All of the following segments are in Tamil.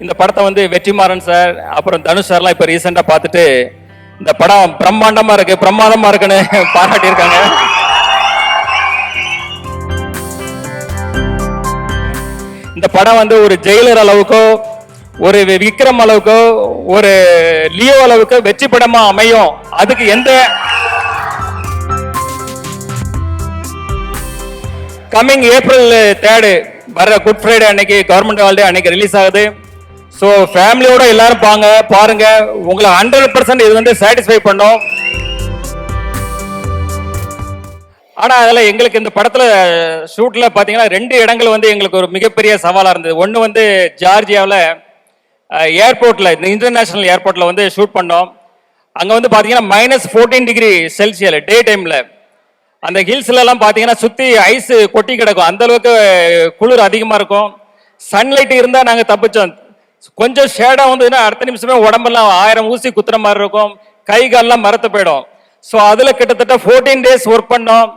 இந்த படத்தை வந்து வெற்றிமாறன் சார் அப்புறம் தனுஷ் சார்லாம் இப்போ ரீசெண்டாக பார்த்துட்டு இந்த படம் பிரம்மாண்டமாக இருக்கு, பிரமாதமாக இருக்குன்னு பாராட்டியிருக்காங்க. இந்த படம் வந்து ஒரு ஜெயிலர் அளவுக்கோ ஒரு விக்ரம் அளவுக்கோ ஒரு லியோ அளவுக்கோ வெற்றி படமா அமையும். அதுக்கு எந்த கம்மிங் April 3 வர குட் ஃப்ரைடே அன்னைக்கு கவர்மெண்ட் ஹாலிடே அன்னைக்கு ரிலீஸ் ஆகுது. ஸோ ஃபேமிலியோட எல்லாரும் பாருங்க, உங்களை 100% இது வந்து சாட்டிஸ்ஃபை பண்ணும். ஆனால் அதில் எங்களுக்கு இந்த படத்தில் ஷூட்டில் பார்த்தீங்கன்னா 2 இடங்கள் வந்து எங்களுக்கு ஒரு மிகப்பெரிய சவாலாக இருந்தது. ஒன்று வந்து ஜார்ஜியாவில் ஏர்போர்ட்டில், இந்த இன்டர்நேஷ்னல் ஏர்போர்ட்டில் வந்து ஷூட் பண்ணோம். அங்கே வந்து பார்த்தீங்கன்னா -14 டிகிரி செல்சியல் டே டைமில். அந்த ஹில்ஸ்லலாம் பார்த்தீங்கன்னா சுற்றி ஐஸ் கொட்டி கிடக்கும், அந்தளவுக்கு குளிர் அதிகமாக இருக்கும். சன்லைட் இருந்தால் நாங்கள் தப்பிச்சோம். கொஞ்சம் ஷேடாக வந்ததுன்னா அடுத்த நிமிஷமே உடம்பெல்லாம் 1000 ஊசி குத்துற மாதிரி இருக்கும், கை காலெல்லாம் மரத்து போயிடும். ஸோ அதில் கிட்டத்தட்ட 14 டேஸ் ஒர்க் பண்ணோம்.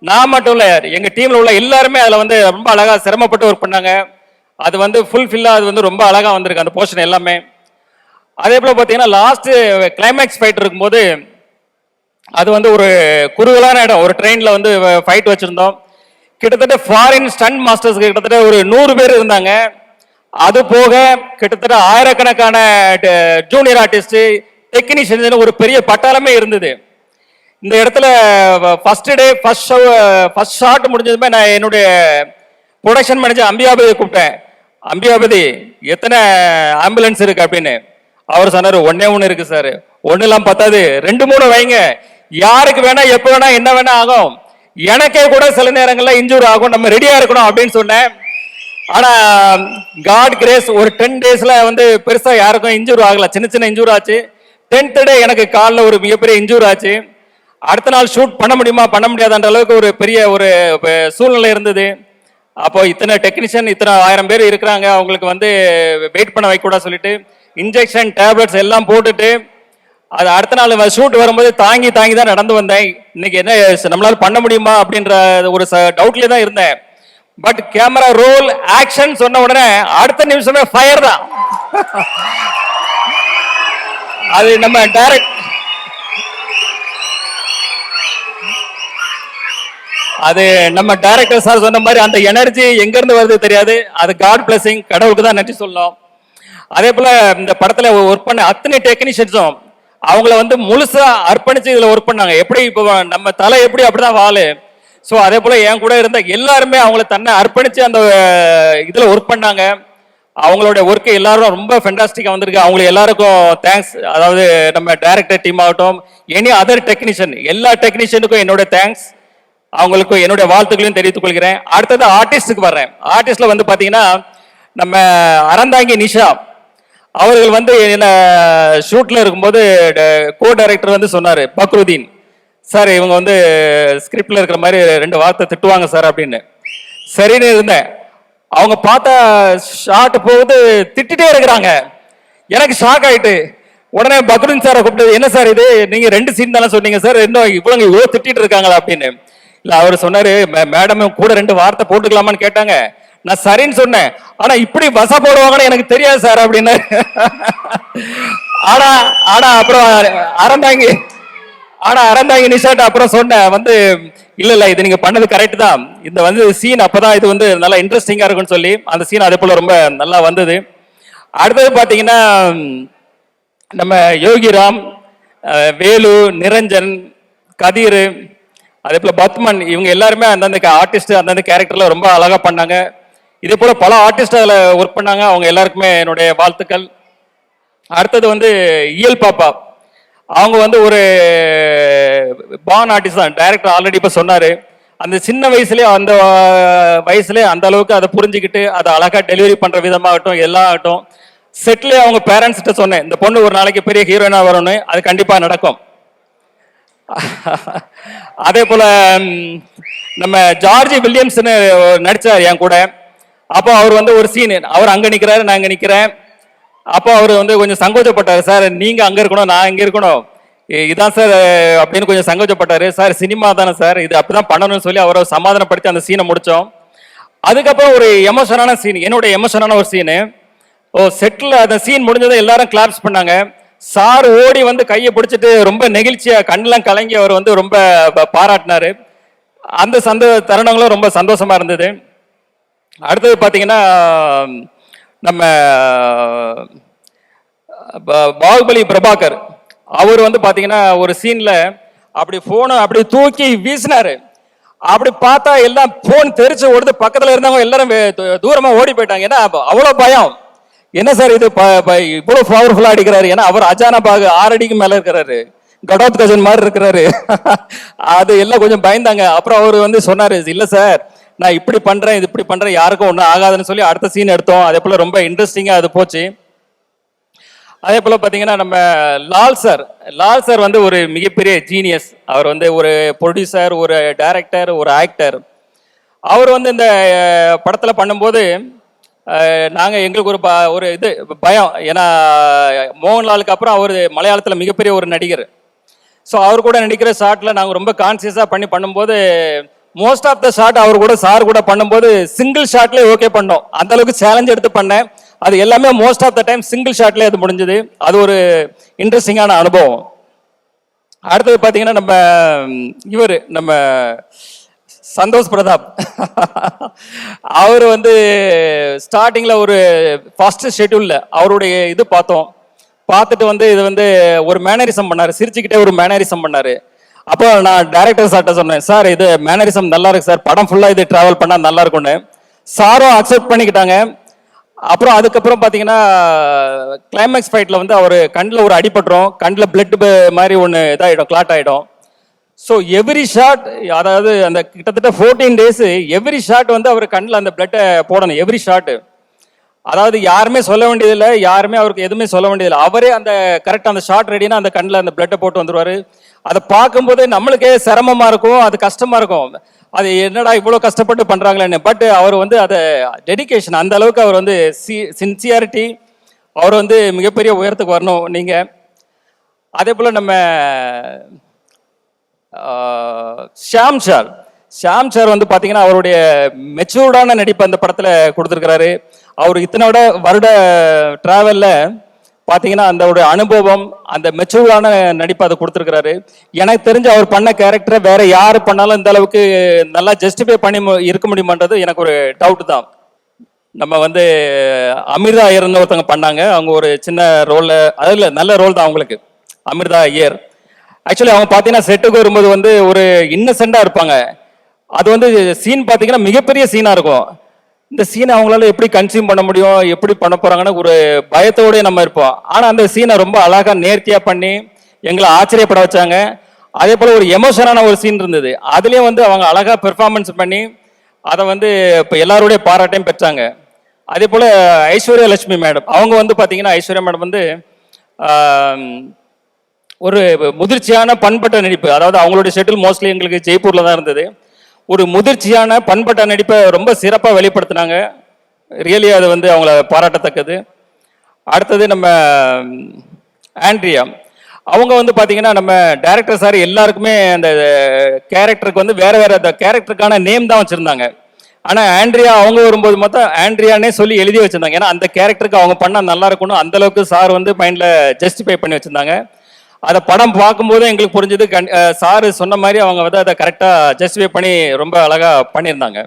நான் மட்டும் இல்லை, எங்கள் டீமில் உள்ள எல்லாருமே அதில் வந்து ரொம்ப அழகாக சிரமப்பட்டு ஒர்க் பண்ணாங்க. அது வந்து ஃபுல்ஃபில்லாக அது வந்து ரொம்ப அழகாக வந்திருக்கு அந்த போர்ஷன் எல்லாமே. அதே போல் பார்த்தீங்கன்னா லாஸ்ட்டு கிளைமேக்ஸ் ஃபைட் இருக்கும்போது அது வந்து ஒரு குறுகலான இடம், ஒரு ட்ரெயினில் வந்து ஃபைட் வச்சுருந்தோம். கிட்டத்தட்ட ஃபாரின் ஸ்டண்ட் மாஸ்டர்ஸ்க்கு கிட்டத்தட்ட ஒரு 100 பேர் இருந்தாங்க. அது போக கிட்டத்தட்ட ஆயிரக்கணக்கான ஜூனியர் ஆர்டிஸ்ட், டெக்னீஷியன்ஸ், ஒரு பெரிய பட்டாளமே இருந்தது. இந்த இடத்துல ஃபர்ஸ்ட் டே ஃபர்ஸ்ட் ஷாட் முடிஞ்சதுமே நான் என்னுடைய ப்ரொடக்ஷன் மேனேஜர் அம்பியாபதியை கூப்பிட்டேன். அம்பியாபதி, எத்தனை ஆம்புலன்ஸ் இருக்கு அப்படின்னு. அவர் சொன்னார், 1 இருக்கு சார். 1 பத்தாது, 2-3 வைங்க, யாருக்கு வேணா எப்போ வேணா என்ன வேணா ஆகும், எனக்கே கூட சில நேரங்களில் இன்ஜூர் ஆகும், நம்ம ரெடியா இருக்கணும் அப்படின்னு சொன்னேன். ஆனா காட் கிரேஸ், ஒரு 10 டேஸ்ல வந்து பெருசா யாருக்கும் இன்ஜூர் ஆகல, சின்ன சின்ன இன்ஜூர் ஆச்சு. 10th டே எனக்கு காலில் ஒரு மிகப்பெரிய இன்ஜூர் ஆச்சு. அடுத்த நாள் ஷூட் பண்ண முடியுமா பண்ண முடியாதுன்ற அளவுக்கு ஒரு பெரிய ஒரு சூழ்நிலை இருந்தது. அப்போ இத்தனை டெக்னீஷியன், இத்தனை 1000 பேர் இருக்கிறாங்க, அவங்களுக்கு வந்து வெயிட் பண்ண வைக்கூட சொல்லிட்டு இன்ஜெக்ஷன் டேப்லெட்ஸ் எல்லாம் போட்டுட்டு அது அடுத்த நாள் ஷூட் வரும்போது தாங்கி தான் நடந்து வந்தேன். இன்னைக்கு என்ன நம்மளால பண்ண முடியுமா அப்படின்ற ஒரு டவுட்லேயே தான் இருந்தேன். பட் கேமரா ரோல் ஆக்ஷன் சொன்ன உடனே அடுத்த நிமிஷமே ஃபயர் தான். அது நம்ம டைரக்டர் சார் சொன்ன மாதிரி அந்த எனர்ஜி எங்க இருந்து வருது தெரியாது, அது காட் பிளஸிங், கடவுளுக்கு தான் நன்றி சொல்லணும். அதே போல இந்த படத்துல ஒர்க் பண்ண அத்தனை டெக்னீஷியன்ஸும் அவங்கள வந்து முழுசா அர்ப்பணிச்சு இதுல ஒர்க் பண்ணாங்க. எப்படி இப்போ நம்ம தலை எப்படி அப்படிதான் வாழு. ஸோ அதே போல என் கூட இருந்த எல்லாருமே அவங்கள தன்னை அர்ப்பணிச்சு அந்த இதுல ஒர்க் பண்ணாங்க. அவங்களோட ஒர்க்கு எல்லாரும் ரொம்ப ஃபென்டாஸ்டிக்காக வந்திருக்கு. அவங்களுக்கு எல்லாருக்கும் தேங்க்ஸ். அதாவது நம்ம டைரக்டர் டீம் ஆகட்டும், எனி அதர் டெக்னீஷியன், எல்லா டெக்னீஷியனுக்கும் என்னோட தேங்க்ஸ், அவங்களுக்கும் என்னுடைய வாழ்த்துக்களையும் தெரிவித்துக் கொள்கிறேன். அடுத்தது ஆர்டிஸ்டுக்கு வர்றேன். ஆர்டிஸ்ட்ல வந்து பார்த்தீங்கன்னா நம்ம அறந்தாங்கி நிஷா அவர்கள் வந்து என்ன ஷூட்ல இருக்கும்போது கோ டைரக்டர் வந்து சொன்னார், பக்ருதீன் சார் இவங்க வந்து ஸ்கிரிப்ட்ல இருக்கிற மாதிரி 2 வார்த்தை திட்டுவாங்க சார் அப்படின்னு. சரின்னு இருந்தேன். அவங்க பார்த்த ஷாட் போகுது திட்டிட்டே இருக்கிறாங்க. எனக்கு ஷாக் ஆயிட்டு உடனே பக்ருதீன் சாரை கூப்பிட்டு, என்ன சார் இது, நீங்க 2 சீன் தானே சொன்னீங்க சார், இன்னும் இவ்வளவு திட்டிட்டு இருக்காங்களா அப்படின்னு. இல்ல அவர் சொன்னாரு, மேடம் கூட 2 வார்த்தை போட்டுக்கலாமான்னு கேட்டாங்க. நான் சரின்னு சொன்னேன். ஆனா இப்படி வச போடுவாங்கன்னு எனக்கு தெரியாது சார் அப்படின்னு. ஆனா அப்புறம் அறந்தாங்கி நிஷாட் அப்புறம் சொன்னேன் வந்து, இல்ல இது நீங்க பண்ணது கரெக்ட் தான், இந்த வந்து சீன் அப்பதான் இது வந்து நல்லா இன்ட்ரெஸ்டிங்கா இருக்கும்னு சொல்லி அந்த சீன் அதே போல ரொம்ப நல்லா வந்தது. அடுத்தது பாத்தீங்கன்னா நம்ம யோகிராம், வேலு, நிரஞ்சன், கதிர், அதே போல பத்மன், இவங்க எல்லாருமே அந்தந்த ஆர்டிஸ்ட் அந்தந்த கேரக்டர்ல ரொம்ப அழகா பண்ணாங்க. இதே போல பல ஆர்டிஸ்ட் அதில் ஒர்க் பண்ணாங்க. அவங்க எல்லாருக்குமே என்னுடைய வாழ்த்துக்கள். அடுத்தது வந்து இயல் பாப்பா, அவங்க வந்து ஒரு பான் ஆர்டிஸ்ட் தான். டைரக்டர் ஆல்ரெடி இப்போ சொன்னார், அந்த சின்ன வயசுலேயே அந்த அளவுக்கு அதை புரிஞ்சுக்கிட்டு அதை அழகாக டெலிவரி பண்ணுற விதமாகட்டும் எல்லாம் ஆகட்டும். செட்லேயே அவங்க பேரண்ட்ஸ்கிட்ட சொன்னேன், இந்த பொண்ணு ஒரு நாளைக்கு பெரிய ஹீரோயினாக வரணும்னு, அது கண்டிப்பாக நடக்கும். அதே போல நம்ம ஜார்ஜி வில்லியம்ஸ்னு நடிச்சார் என் கூட. அப்போ அவர் வந்து ஒரு சீன், அவர் அங்கே நிற்கிறாரு, நான் இங்கே நிற்கிறேன். அப்போ அவர் வந்து கொஞ்சம் சங்கோச்சப்பட்டார், சார் நீங்க அங்கே இருக்கணும் நான் இங்கே இருக்கணும், இதான் சார் அப்படின்னு கொஞ்சம் சங்கோச்சப்பட்டாரு. சார் சினிமா தானே சார், இது அப்படிதான் பண்ணணும்னு சொல்லி அவரை சமாதானப்படுத்தி அந்த சீனை முடித்தோம். அதுக்கப்புறம் ஒரு எமோஷனான சீன், என்னோட எமோஷனான ஒரு சீனு, செட்டில் அந்த சீன் முடிஞ்சதை எல்லாரும் கிளாப்ஸ் பண்ணாங்க. சார் ஓடி வந்து கையை பிடிச்சிட்டு ரொம்ப நெகிழ்ச்சியா கண்ணெல்லாம் கலங்கி அவர் வந்து ரொம்ப பாராட்டினாரு. அந்த தருணங்களும் ரொம்ப சந்தோஷமா இருந்தது. அடுத்தது பார்த்தீங்கன்னா நம்ம பாகுபலி பிரபாகர் அவர் வந்து பார்த்தீங்கன்னா ஒரு சீன்ல அப்படி போனை அப்படி தூக்கி வீசினாரு. அப்படி பார்த்தா எல்லாம் போன் தெரிச்சு ஓடுது. பக்கத்துல இருந்தவங்க எல்லாரும் தூரமா ஓடி போயிட்டாங்க. ஏன்னா அவ்வளவு பயம். என்ன சார் இது இவ்வளவு பவர்ஃபுல்லா அடிக்கிறாரு? ஏன்னா அவர் அஜானபாகு 6 அடிக்கு மேல இருக்கிறாரு, கடோத் கஜன் மாதிரி இருக்கிறாரு. அது எல்லாம் கொஞ்சம் பயந்தாங்க. அப்புறம் அவர் வந்து சொன்னாரு, இல்ல சார் நான் இப்படி பண்றேன் இது இப்படி பண்றேன் யாருக்கும் ஒன்றும் ஆகாதுன்னு சொல்லி அடுத்த சீன் எடுத்தோம். அதே போல ரொம்ப இன்ட்ரெஸ்டிங்கா அது போச்சு. அதே போல பாத்தீங்கன்னா நம்ம லால் சார் வந்து ஒரு மிகப்பெரிய ஜீனியஸ். அவர் வந்து ஒரு ப்ரொடியூசர், ஒரு டைரக்டர், ஒரு ஆக்டர். அவர் வந்து இந்த படத்துல பண்ணும்போது எங்களுக்கு ஒரு இது பயம். ஏன்னா மோகன்லாலுக்கு அப்புறம் அவர் மலையாளத்தில் மிகப்பெரிய ஒரு நடிகர். ஸோ அவர் கூட நடிக்கிற ஷாட்ல நாங்கள் ரொம்ப கான்சியஸாக பண்ணும்போது மோஸ்ட் ஆஃப் த ஷாட் அவர் கூட சார் கூட பண்ணும்போது சிங்கிள் ஷாட்லேயே ஓகே பண்ணோம். அந்த அளவுக்கு சேலஞ்ச் எடுத்து பண்ணேன். அது எல்லாமே most of the time single ஷாட்லேயே அது முடிஞ்சது. அது ஒரு இன்ட்ரெஸ்டிங்கான அனுபவம். அடுத்தது பார்த்தீங்கன்னா நம்ம சந்தோஷ் பிரதாப் அவர் வந்து ஸ்டார்டிங்ல ஒரு ஃபர்ஸ்ட் ஷெட்யூல்ல அவருடைய இது பார்த்துட்டு வந்து இது வந்து ஒரு மேனரிசம் பண்ணாரு, சிரிச்சுக்கிட்டே ஒரு மேனரிசம் பண்ணாரு. அப்போ நான் டைரக்டர் சார்ட்ட சொன்னேன், சார் இது மேனரிசம் நல்லா இருக்கு சார், படம் ஃபுல்லா இது டிராவல் பண்ணா நல்லா இருக்கும்னு. சாரும் அக்செப்ட் பண்ணிக்கிட்டாங்க. அப்புறம் அதுக்கப்புறம் பார்த்தீங்கன்னா கிளைமேக்ஸ் ஃபைட்ல வந்து அவர் கண்ணில் ஒரு அடிபட்டுரும், கண்ணில் பிளட் மாதிரி ஒன்று இதாகிடும், கிளாட் ஆகிடும். ஸோ எவ்ரி ஷாட், அதாவது அந்த கிட்டத்தட்ட 14 days எவ்ரி ஷாட் வந்து அவர் கண்ணில் அந்த பிளட்டை போடணும். எவ்ரி ஷாட்டு, அதாவது யாருமே சொல்ல வேண்டியதில்லை, யாருமே அவருக்கு எதுவுமே சொல்ல வேண்டியதில்லை. அவரே அந்த கரெக்டாக அந்த ஷாட் ரெடினா அந்த கண்ணில் அந்த பிளட்டை போட்டு வந்துருவாரு. அதை பார்க்கும்போது நம்மளுக்கே சிரமமா இருக்கும், அது கஷ்டமா இருக்கும். அது என்னடா இவ்வளோ கஷ்டப்பட்டு பண்றாங்களேன்னு. பட் அவர் வந்து அதை டெடிகேஷன், அந்த அளவுக்கு அவர் வந்து சின்சியாரிட்டி, அவர் வந்து மிகப்பெரிய உயரத்துக்கு வரணும் நீங்க. அதே போல நம்ம ஷாம் சார் வந்து பாத்தீங்கன்னா அவருடைய மெச்சூர்டான நடிப்பு அந்த படத்துல கொடுத்துருக்கிறாரு. அவர் இத்தனை வருட டிராவல்ல பாத்தீங்கன்னா அந்த அனுபவம், அந்த மெச்சூர்டான நடிப்பு அதை கொடுத்துருக்கிறாரு. எனக்கு தெரிஞ்சு அவர் பண்ண கேரக்டரை வேற யாரு பண்ணாலும் இந்த அளவுக்கு நல்லா ஜஸ்டிஃபை பண்ணி இருக்க முடியுமான்றது எனக்கு ஒரு டவுட் தான். நம்ம வந்து அமிர்தா ஐயர்னு ஒருத்தவங்க பண்ணாங்க. அவங்க ஒரு சின்ன ரோல்ல, அதில் நல்ல ரோல் தான் அவங்களுக்கு, அமிர்தா ஐயர். ஆக்சுவலி அவங்க பார்த்தீங்கன்னா செட்டுக்கு வரும்போது வந்து ஒரு இன்னசென்டா இருப்பாங்க. அது வந்து சீன் பார்த்தீங்கன்னா மிகப்பெரிய சீனா இருக்கும். இந்த சீனை அவங்களால எப்படி கன்சியூம் பண்ண முடியும், எப்படி பண்ண போறாங்கன்னு ஒரு பயத்தோடய நம்ம இருப்போம். ஆனால் அந்த சீனை ரொம்ப அழகா நேர்த்தியா பண்ணி எங்களை ஆச்சரியப்பட வச்சாங்க. அதே போல ஒரு எமோஷனான ஒரு சீன் இருந்தது, அதுலேயும் வந்து அவங்க அழகா பெர்ஃபார்மன்ஸ் பண்ணி அதை வந்து இப்போ எல்லாருடைய பாராட்டையும் பெற்றாங்க. அதே போல ஐஸ்வர்யா லட்சுமி மேடம், அவங்க வந்து பார்த்தீங்கன்னா ஐஸ்வர்யா மேடம் வந்து ஒரு முதிர்ச்சியான பண்பட்ட நடிப்பு, அதாவது அவங்களுடைய ஷெட்யூல் மோஸ்ட்லி எங்களுக்கு ஜெய்ப்பூர்ல தான் இருந்தது. ஒரு முதிர்ச்சியான பண்பட்ட நடிப்பை ரொம்ப சிறப்பாக வெளிப்படுத்தினாங்க. ரியலி அது வந்து அவங்கள பாராட்டத்தக்கது. அடுத்தது நம்ம ஆண்ட்ரியா, அவங்க வந்து பார்த்தீங்கன்னா நம்ம டைரக்டர் சார் எல்லாருக்குமே அந்த கேரக்டருக்கு வந்து வேற வேற அந்த கேரக்டருக்கான நேம் தான் வச்சிருந்தாங்க. ஆனால் ஆண்ட்ரியா அவங்க வரும்போது மொத்தம் ஆண்ட்ரியானே சொல்லி எழுதி வச்சிருந்தாங்க. ஏன்னா அந்த கேரக்டருக்கு அவங்க பண்ணால் நல்லா இருக்கணும், அந்த அளவுக்கு சார் வந்து மைண்டில் ஜஸ்டிஃபை பண்ணி வச்சிருந்தாங்க. அதை படம் பார்க்கும்போது எங்களுக்கு புரிஞ்சது, சாரு சொன்ன மாதிரி அவங்க வந்து அதை கரெக்டாக ஜஸ்டிஃபை பண்ணி ரொம்ப அழகா பண்ணியிருந்தாங்க.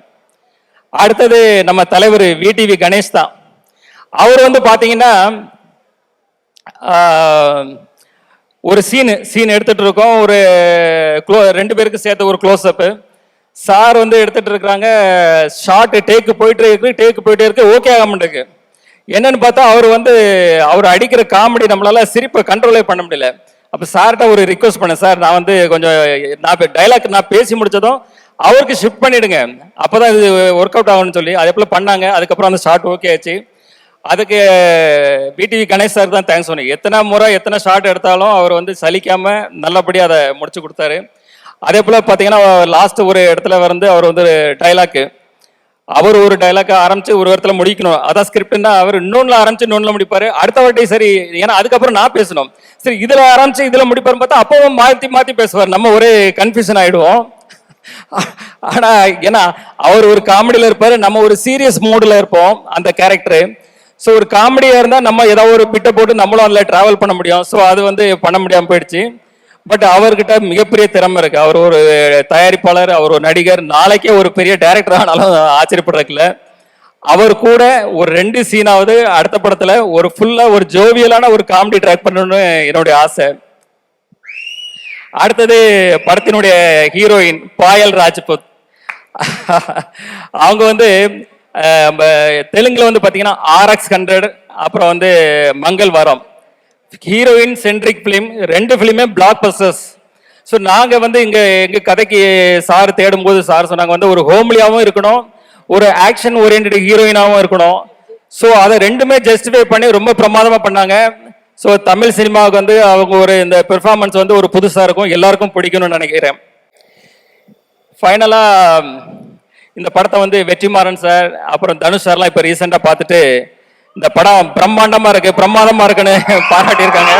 அடுத்தது நம்ம தலைவர் விடிவி கணேஷ் தான். அவர் வந்து பார்த்தீங்கன்னா ஒரு சீன் எடுத்துட்டு இருக்கோம், ஒரு 2 பேருக்கு சேர்த்து ஒரு க்ளோஸ் அப்பு. சார் வந்து எடுத்துட்டு இருக்கிறாங்க, ஷார்ட் டேக்கு போயிட்டே இருக்கு, ஓகே ஆக மாட்டேங்குது. என்னன்னு பார்த்தா அவர் அடிக்கிற காமெடி நம்மளால சிரிப்பை கண்ட்ரோலே பண்ண முடியல. அப்போ சார்கிட்ட ஒரு ரிக்வஸ்ட் பண்ணேன், சார் நான் வந்து கொஞ்சம் டைலாக் நான் பேசி முடிச்சதும் அவருக்கு ஷிஃப்ட் பண்ணிடுங்க, அப்போதான் இது ஒர்க் அவுட் ஆகும்னு சொல்லி அதே போல் பண்ணாங்க. அதுக்கப்புறம் அந்த ஷார்ட் ஓகே ஆச்சு. அதுக்கு விடிவி கணேஷ் சார் தான் தேங்க்ஸ் சொன்னேன். எத்தனை ஷார்ட் எடுத்தாலும் அவர் வந்து சலிக்காம நல்லபடியாக அதை முடிச்சு கொடுத்தாரு. அதே போல் பார்த்தீங்கன்னா லாஸ்ட் ஒரு இடத்துல வந்து அவர் வந்து டைலாக்கு, அவர் ஒரு டைலாக் ஆரம்பிச்சு ஒரு இடத்துல முடிக்கணும், அதான் ஸ்கிரிப்ட்னா அவர் இன்னொன்னுல ஆரம்பிச்சு இன்னொன்னுல முடிப்பாரு. அடுத்த வாட்டி சரி, ஏன்னா அதுக்கப்புறம் நான் பேசணும், சரி இதுல ஆரம்பிச்சு இதுல முடிப்பாரு பார்த்தா அப்பவும் மாத்தி பேசுவார், நம்ம ஒரே கன்ஃபியூஷன் ஆயிடுவோம். ஆனா ஏன்னா அவர் ஒரு காமெடியில இருப்பாரு, நம்ம ஒரு சீரியஸ் மூட்ல இருப்போம் அந்த கேரக்டர். ஸோ ஒரு காமெடியாக இருந்தால் நம்ம ஏதாவது ஒரு பிட்டை போட்டு நம்மளும் அதில் ட்ராவல் பண்ண முடியும். ஸோ அது வந்து பண்ண முடியாமல் போயிடுச்சு. பட் அவர்கிட்ட மிகப்பெரிய திறமை இருக்கு. அவர் ஒரு தயாரிப்பாளர், அவர் ஒரு நடிகர், நாளைக்கே ஒரு பெரிய டைரக்டர் ஆனாலும் ஆச்சரியப்படுறதுல. அவர் கூட ஒரு 2 சீனாவது அடுத்த படத்துல ஒரு ஃபுல்லா ஒரு ஜோவியலான ஒரு காமெடி ட்ராக் பண்ணணும்னு என்னுடைய ஆசை. அடுத்தது படத்தினுடைய ஹீரோயின் பாயல் ராஜ்புத். அவங்க வந்து தெலுங்குல வந்து பாத்தீங்கன்னா RX100, அப்புறம் வந்து Mangalavaaram, heroine centric film, 2 பிலிமே பிளாக் பஸ்டர்ஸ். ஸோ நாங்க வந்து எங்க கதைக்கு சார் தேடும் போது சார் சொன்னாங்க வந்து ஒரு ஹோம்லியாவும் இருக்கணும், ஒரு ஆக்ஷன் ஓரியன்ட் ஹீரோயினாவும் இருக்கணும். ஸோ அதை 2மே ஜஸ்டிஃபை பண்ணி ரொம்ப பிரமாதமா பண்ணாங்க. ஸோ தமிழ் சினிமாவுக்கு வந்து அவங்க ஒரு இந்த பெர்ஃபார்மன்ஸ் வந்து ஒரு புதுசா இருக்கும், எல்லாருக்கும் பிடிக்கணும்னு நினைக்கிறேன். ஃபைனலா இந்த படத்தை வந்து வெற்றிமாறன் சார் அப்புறம் தனுஷ் சார்லாம் இப்போ ரீசெண்டாக பார்த்துட்டு இந்த படம் பிரம்மாண்டமா இருக்கு, பிரமாதமா இருக்குன்னு பாராட்டியிருக்காங்க.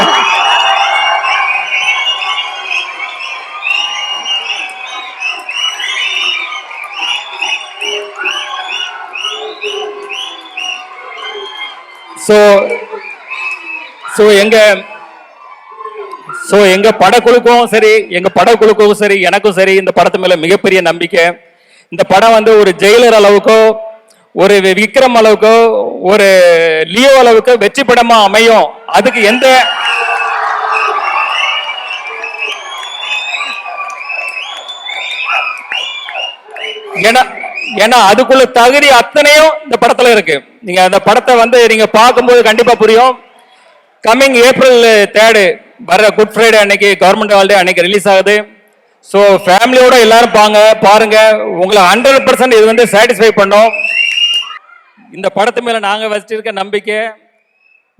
எங்க படக்குழுக்கும் சரி எனக்கும் சரி இந்த படத்து மேல மிகப்பெரிய நம்பிக்கை. இந்த படம் வந்து ஒரு ஜெயிலர் அளவுக்கோ, ஒரு விக்ரம் அளவுக்கோ, ஒரு லியோ அளவுக்கு வெற்றி படமா அமையும். அதுக்கு எந்த ஏன்னா அதுக்குள்ள தகுதி அத்தனையும் இந்த படத்துல இருக்கு. நீங்க அந்த படத்தை வந்து நீங்க பார்க்கும்போது கண்டிப்பா புரியும். கம்மிங் April 3 வர குட் ஃப்ரைடே அன்னைக்கு, கவர்மெண்ட் ஹாலிடே அன்னைக்கு ரிலீஸ் ஆகுது. ஸோ ஃபேமிலியோட எல்லாரும் பாருங்க. உங்களை 100% இது வந்து சாட்டிஸ்ஃபை பண்ணும். இந்த படத்து மேல நாங்க வச்சிருக்க நம்பிக்கை,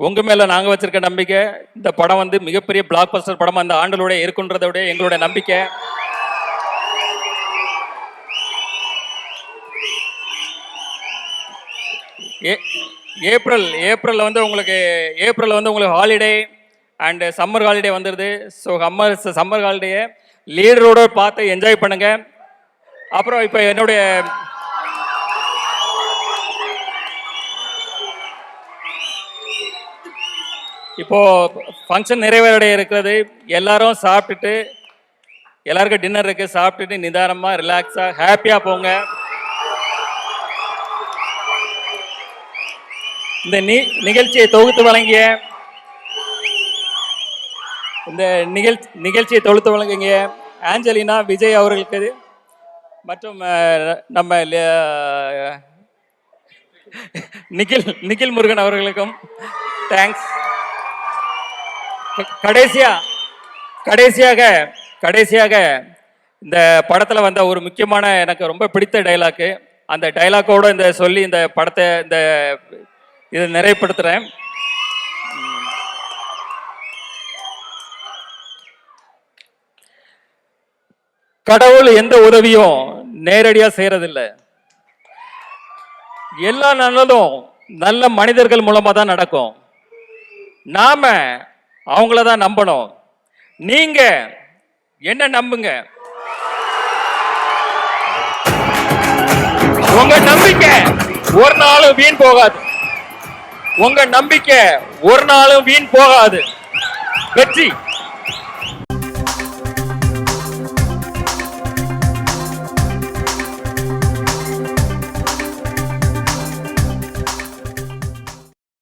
உங்க மேல நாங்க வச்சிருக்க நம்பிக்கை, இந்த படம் வந்து மிகப்பெரிய பிளாக் பஸ்டர் படம் அந்த ஆண்டலோட இருக்குன்றதோட எங்களுடைய நம்பிக்கை. ஏப்ரல் வந்து உங்களுக்கு ஹாலிடே அண்ட் சம்மர் ஹாலிடே வந்துடுது. ஸோ சம்மர் ஹாலிடே லீடரோட பார்த்து என்ஜாய் பண்ணுங்க. அப்புறம் இப்போ என்னுடைய இப்போ ஃபங்க்ஷன் நிறைவேறடைய இருக்கிறது. எல்லாரும் சாப்பிட்டுட்டு, எல்லாருக்கும் டின்னர் இருக்கு, சாப்பிட்டுட்டு நிதானமா ரிலாக்ஸா ஹாப்பியா போங்க. இந்த நிகழ்ச்சியை தொகுத்து வழங்கிய ஆஞ்சலினா விஜய் அவர்களுக்கு மற்றும் நம்ம நிகில் முருகன் அவர்களுக்கும் தேங்க்ஸ். கடைசியாக இந்த படத்துல வந்த ஒரு முக்கியமான எனக்கு ரொம்ப பிடித்த டைலாக்கு, அந்த டைலாக்கோட இந்த சொல்லி இந்த படத்தை இதை நிறைவுபடுத்துறேன். கடவுள் எந்த உதவியும் நேரடியா செய்யறதில்லை. எல்லா நல்லதும் நல்ல மனிதர்கள் மூலமா தான் நடக்கும். நாம அவங்களதான் நம்பணும். நீங்க என்ன நம்புங்க. உங்க நம்பிக்கை ஒரு நாளும் வீண் போகாது. வெற்றி